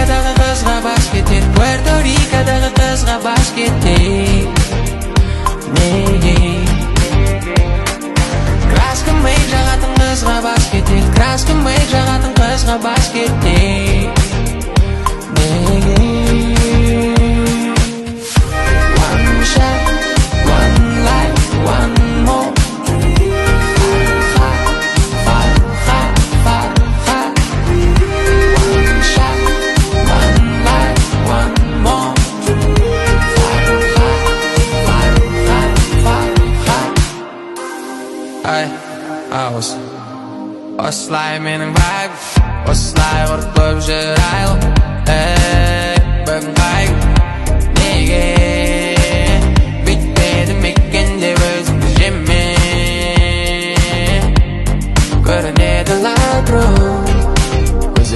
Рикадағы қызға бас кетер, Пуэрто Рикадағы қызға бас кетер. Неге краска мейк жағатын қызға бас кетер, краска мейк жағатын қызға бас кетер. Неге one shot, one life, one more. Осылай менің вайб, осылай ұрып көп жүр айлы.